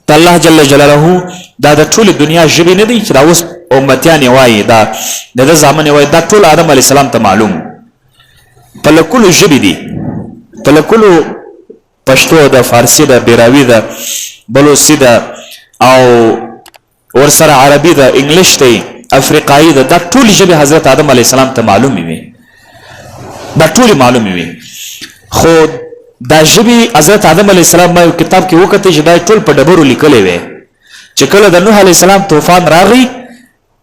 د الله جل جلاله دا د ټول دنیا ژبې نه دي چې دا اوس امتیان یې وایي دا د ده زامن یې وایي دا ټول آدم علیه السلام ته معلوم په لکلو ژبې دي په لکلو پښتو ده فارسي ده بیراوي ده بلوچي ده او ورسره عربي ده انګلیش دی افریقایي ده دا ټول ژبې حضرت آدم علیه السلام ته معلومې وي دا ټولې معلومې وي خو دا ژبې حضرت آدم علیه السلام ما یو کتاب کې وکتې چې دا ټول په ډبرو لیکلې وې چې کله د نوح علیه السلام طوفان راغی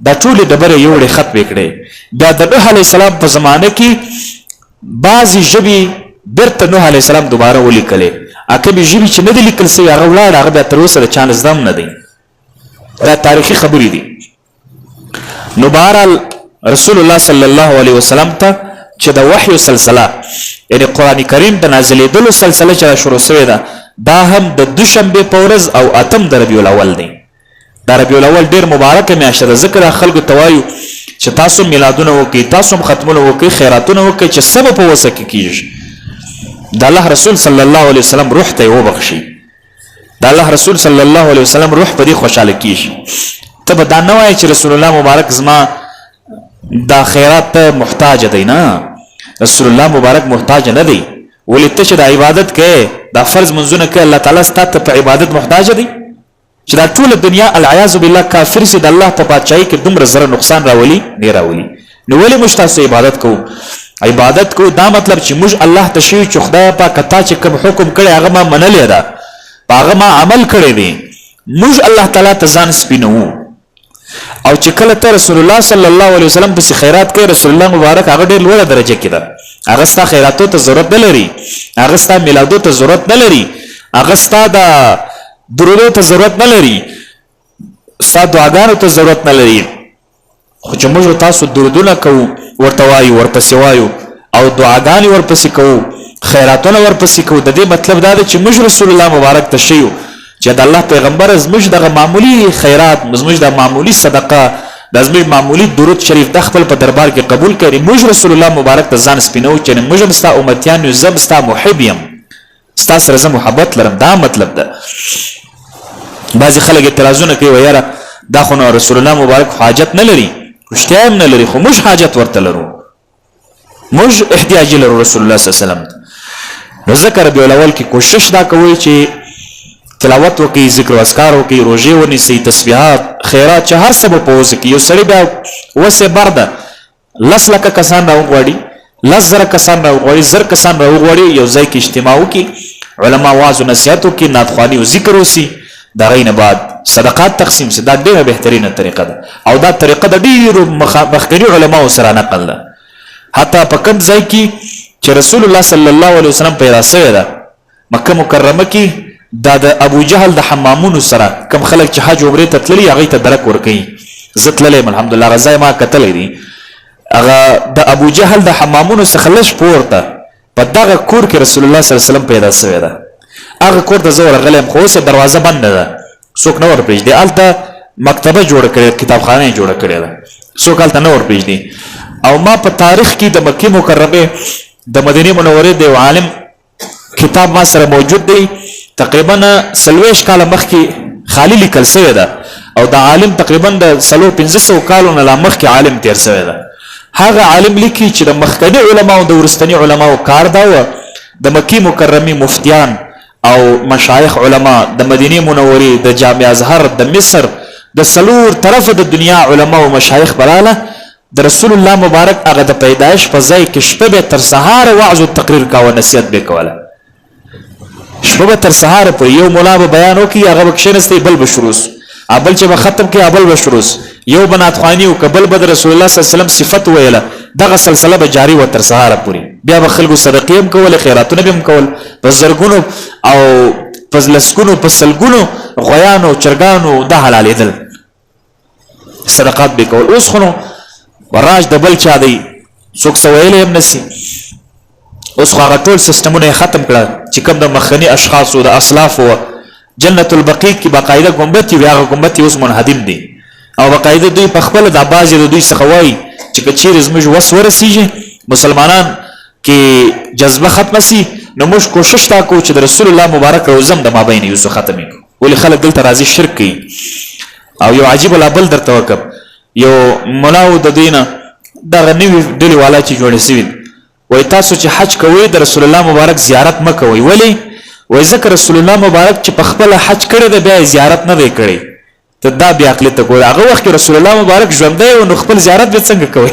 دا ټولې ډبرې یوړې ختمې کړې بیا د نوح علیه السلام په زمانه کې بعضې ژبې بیرته نوح علیه السلام دوباره ولیکلې کومې ژبې چې نه دي لیکل سوي هغه ولاړ هغه بیا تر اوسه د چا نه زده هم نه دی دا تاریخي خبرې دي نو بهرحال رسول الله صلی الله علیه وسلم ته چې د وحی سلسله یعنی قرآن کریم د نازلېدلو سلسله چې شروع شوې ده دا هم د دوشنبې په ورځ او اتم د ربیع الاول دی دا ربیع الاول ډېر مبارکه میاشته ده ځکه دا خلکو ته وایو چې تاسو میلادونه وکړئ تاسو هم ختمونه وکړئ خیراتونه وکړئ چې سبه په وسه کې کیږي د الله رسول صلی الله علیه وسلم روح ته یې وبخشي د الله رسول صلی الله علیه وسلم روح په دې خوشحاله کیږي ته به دا نه وایې چې رسول الله مبارک زما دا خیرات ته محتاج دی نه رسول الله مبارک محتاج نه دی ولې ته چې د عبادت کوې دا فرض منځونه کوې الله تعالی ستا ته په عبادت محتاج دی چې دا ټوله دنیا العیاذ بالله کافر سي د الله په پادشاهۍ کې دومره زره نقصان راولي نه راولي نو ولې موږ تاسو عبادت کوو عبادت کوو دا مطلب چې موږ الله ته شوي چې خدای پاک تا چې کوم حکم کړی هغه ما منلی ده په هغه ما عمل کړی دی موږ الله تعالی ته ځان سپینوو او چې کله ته رسول الله صلی الله علیه وسلم پسې خیرات کوي رسول الله مبارک هغه ډېر لوړه درجه کې ده هغه ستا خیراتو ته ضرورت نه لري هغه ستا میلادو ته ضرورت نه لري هغه ستا د درودو ته ضرورت نه لري ستا دعاګانو ته ضرورت نه لري خو چې موږ تاسو درودونه کوو ورته وایو ورپسې وایو او دعاګانې ورپسې کوو خیراتونه ورپسې کوو د دې مطلب دا دی چې موږ رسول الله مبارک ته شیو چې د الله پیغمبر زموږ دغه معمولي خیرات زموږ د معمولي صدقه د زموږ معمولي درود شریف د خپل په دربار کې قبول کړي موږ رسول الله مبارک ته ځان سپینو چې موږ هم ستا امتیان یو زه هم ستا محب یم ستا سره زه محبت لرم دا مطلب ده بعضې خلک اعتراضونه کوي ویاره دا خو نو رسول الله مبارک حاجت نه لري رښتیا هم نه لري خو موږ حاجت ورته لرو موږ احتیاج لرو رسول الله صلی الله علیه وسلم نو ځکه ربیع الاول کې کوشش دا کوئ چې تلاوت وکړي ذکر و اذکار وکړي روژې ونیسئ تسبیحات خیرات چې هر څه به په وسه کې یو سړی بیا وسې بر ده 10 لکه کسان راوغواړي 10,000 کسان راوغواړي 1000 کسان راوغواړي یو ځای کې اجتماع وکړي علما واعظ و نصیحت وکړي نعتخواني او ذکر وسي د هغې نه بعد صدقات تقسیم سي دا ډېره بهترینه طریقه ده او دا طریقه د ډېرو مخکري علماو سره نقل ده حتی په کوم ځای کې چې رسول الله صلی الله علیه وسلم پیدا سوی ده مکه مکرمه کې دا د ابو جهل د حمامونو سره کم خلک چې حج عمرې ته تللي هغوی ته درک ورکوي زه تللی یم الحمدلله هغه ځای ما کتلی دي هغه د ابو جهل د حمامونو څخه لږ پورته په دغه کور کې رسول الله صلی الله علیه وسلم پیدا سوی ده هغه کور ته زه ورغلی یم خو اوس دروازه بنده ده څوک نه ورپرېږدي هلته مکتبه جوړه کړې کتابخانه یې جوړه کړې ده څوک هلته نه ورپرېږدي او ما په تاریخ کې د مکې مکرمې د مدینې منورې د یو عالم کتاب ما سره موجود دی تقریبا 40 کاله مخکې خالی لیکل سوی ده او د عالم تقریبا د 500 کالو نه لا مخکې عالم تیر سوی ده هغه عالم لیکي چې د مخکني علماو د وروستني علماو کار دا و د مکې مکرمې مفتیان او مشایخ علما د مدینې منورې د جامع ازهر د مصر د سلور طرفه د دنیا علما او مشایخ براله د رسول الله مبارک هغه د پیدایش په ځای کې شپه به تر سهار وعظ او تقریر کاوه نصیحت به کوله شپه به تر سهار پورې یو ملا به بیان وکړي هغه به کښېنستی بل به شروع سو بل چې به ختم کړي بل به شروع سو یو به نعتخواني وکړه بل به د رسول الله صلی الله علیه وسلم صفت ویله دغه سلسله به جاري وه تر سهاره پورې بیا به خلکو صدقې هم کولې خیراتونه به هم کول په زرګونو او په لسګونو په سلګونو غویانو چرګانو دا حلالېدل صدقات به کول اوس خو نو وراج د بل چا دی څوک څه ویلی هم نسي اوس خو هغه ټول سیستمونه یې ختم کړه چې کوم د مخکني اشخاصو د اسلافو جنت البقیع کې باقاعده ګمبد وي هغه ګمبد اوس منهدم دی او باقاعده دوی په خپله دا بعضې د دوی څخه وایي چې که چیرې زموږ وس ورسیږي مسلمانان کې جذبه ختمه سي نو موږ کوشش دا کوو چې د رسول الله مبارک روزه هم د مابین یو څه ختمې کړو ولې خلک دلته راځي شرک کوي. او یو عجیب الابل درته وکړم، یو ملاو د دینه دغه نوي ډلې والا چې جوړې سوي وایي تاسو چې حج کوئ د رسول الله مبارک زیارت مه کوئ. ولې؟ وایي ځکه رسول الله مبارک چې په خپله حج کړی دی بیا یې زیارت نه دی کړی. ته دا بې عقلي ته ګورې، هغه وخت کې رسول الله مبارک ژوندی و نو خپل زیارت بیا څنګه کوئ؟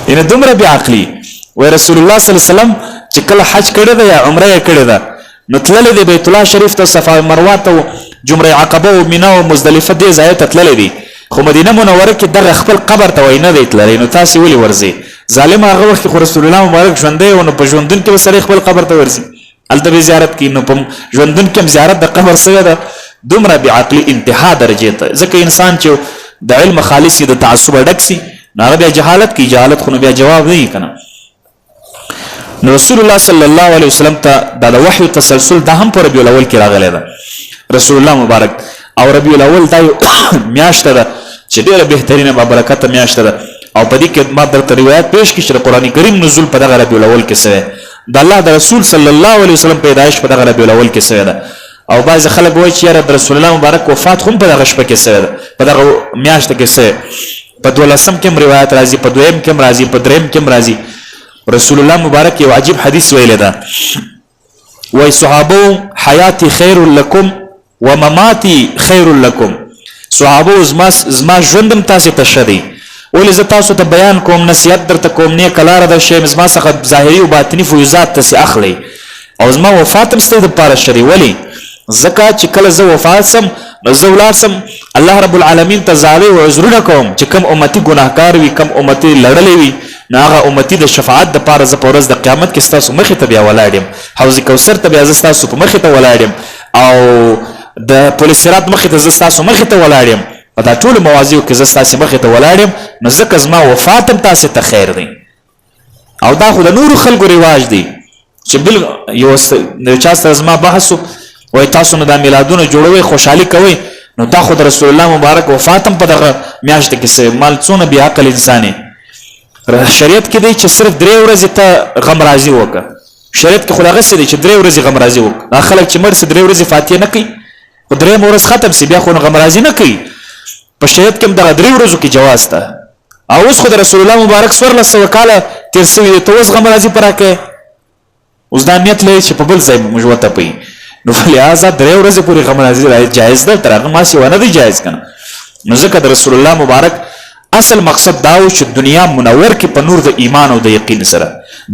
یعنې دومره بې عقلي. وایي رسول الله صلی الله علیه وسلم چې کله حج کړی دی یا عمره یې کړې ده نو تللی دی بیت الله شریف ته، صفا مروه ته، جمره عقبه او مینا او مزدلفه دې ځایو ته تللی دی، خو مدینه منوره کې دغه خپل قبر ته وایي نه دی تللی. نو تاسې ولې ورځئ؟ ظالم هغه وخت کې خو رسول الله مبارک ژوندی و نو په ژوندون کې به سړی خپل قبر ته ورځي، هلته به زیارت کوي. نو په ژوندون کې هم زیارت د قبر سوی ده. دومره بې عقلي انتها درجې ته. ځکه انسان چې د علم خالص د تعصبه ډک سي نو هغه بیا جهالت کوي، جهالت خو نو بیا جواب نه وي که نه. نو رسول الله صلی الله علیه وسلم ته دا د وحی تسلسل دا هم په ربیع الاول کې راغلی ده. رسول الله مبارک او ربیع الاول دا یو میاشته ده چې ډېره بهترینه بابرکته میاشته ده. او په دې کې ما درته روایت پیش کړي چې د قرآن کریم نزول په دغه ربیع الاول کې سوی، د الله د رسول صلی الله علیه وسلم پیدایش په دغه ربیع الاول کې سوی ده. او بعضې خلک وایي چې یاره د رسول الله مبارک وفات خو هم په دغه شپه کې سوی ده، په دغه میاشته کې سوی. په 12 کې هم روایت راځي، په 2 کې هم راځي، په 3 کې هم راځي. رسول الله مبارک یو عجیب حدیث ویلی ده، وایي صحابو حیاتی خیر لکم و مماتی خیر لکم. صحابو زما ژوندم تاسې ته ښه دی، ولې زه تاسو ته بیان کوم، نصیحت درته کوم، نیکه لاره در شیم، زما څخه ظاهري او باطني فیوزات تاسې اخلئ، او زما وفات هم ستاسو دپاره ښه دی. ولې؟ ځکه چې کله زه وفات سم نو زه ولاړ سم الله رب العالمین ته زارۍ او عذرونه کوم چې کم امتي ګناهکار وي، کم امتي لړلی وي، نو هغه امتي د شفاعت دپاره زه په ورځ د قیامت کې ستاسو مخې ته بیا ولاړ یم، حوض کوثر ته بیا زه ستاسو په مخې ته ولاړ یم، او د پل صراط مخې ته زه ستاسو مخې ته ولاړ یم. په دا ټولو مواضعو کې زه ستاسې مخې ته ولاړ یم، نو ځکه زما وفات هم تاسې ته خیر دی. او دا خو د نورو خلکو رواج دی چې بل یو چا سره زما بحث وایي تاسو نو دا میلادونه جوړوئ، خوشحالي کوئ، نو دا خو د رسول الله مبارک وفات هم په دغه میاشته کې سوی. مال څونه بې عقل انسان یې. شریعت کې دی چې صرف 3 ورځې ته غم رازي وکړه. شریعت کې خو دغسې دی چې 3 ورځې غم رازي وکړه. دا خلک چې مړ سي 3 ورځې فاتحه نه کوي، خو 3 ورځ ختم سي بیا خو غم رازي نه کوي. په شریعت کې هم دغه 3 ورځو کې جواز ته. او اوس خو د رسول الله مبارک 1400 کاله تېر سوي دی، ته اوس غم رازي په راکوې. اوس دا نیت لري چې په بل ځای موږ وتپوي. نو لہذا 3 ورځې پورې غم رازي جایز ده، تر هغه ماسې ونه دی جایز که نه. نو ځکه د رسول الله مبارک اصل مقصد دا و چې دنیا منور کې په نور د ایمان او د یقین سره،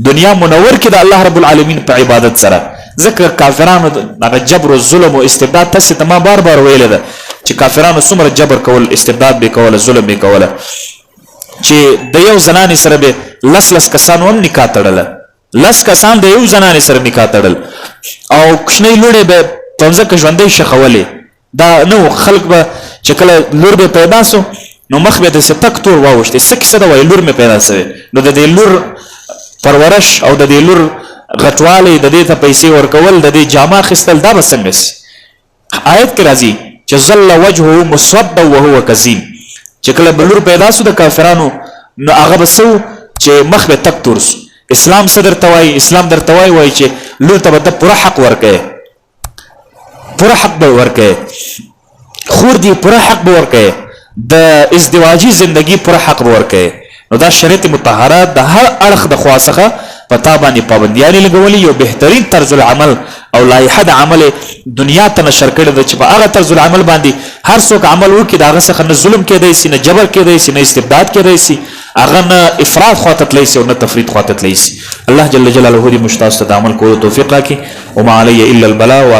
دنیا منور کې د الله رب العالمین په عبادت سره. ځکه کافرانو هغه جبر او ظلم او استبداد تاسې ته ما بار بار ویلی ده چې کافرانو څومره جبر کول، استبداد به کوله، ظلم به کوله، چې د یو زنانې سره به 10 کسانو هم نکاح تړله، 10 کسان د یو زنانې سره نکاح تړل، او کوچنۍ لوڼې به په ځمکه ژوندۍ شخولې. دا نه و. خلک به چې کله لور به پیدا سو نو مخ به داسې تک تور واوښتې. څه کیسه ده؟ وایي لور مې پیدا سوې، نو د دې لور پرورش او د دې لور غټوالی، د دې ته پیسې ورکول، د دې جامه اخیستل، دا به څنګه سي؟ آیت کې راځي چې ظل وجهه مسودا وهو کظیم، چې کله به لور پیدا سو د کافرانو نو هغه به څه و چې مخ به تک تور سو. اسلام څه درته وایي؟ اسلام درته وایي چې لور ته به ته پوره حق ورکوې، پوره حق به ورکوې، خور دې پوره حق به ورکوې، د ازدواجي زندگی پوره حق به ورکوې. نو دا شریعت مطهره د هر اړخ د خوا څخه په تا باندې پابندیانې لګولي. یو بهترین طرز العمل او لایحه د عمل دنیا ته نشر کړې ده چې په هغه طرز العمل باندې هر څوک عمل وکړي، د هغه څخه نه ظلم کېدی سي، نه جبر کېدی سي، نه استبداد کېدی سي، هغه نه افراط خواته تللی سي او نه تفرید خواته تللی سي. الله جل جلاله دې موږ تاسو ته د عمل کولو توفیق راکړي. وما علی الا البلاغ.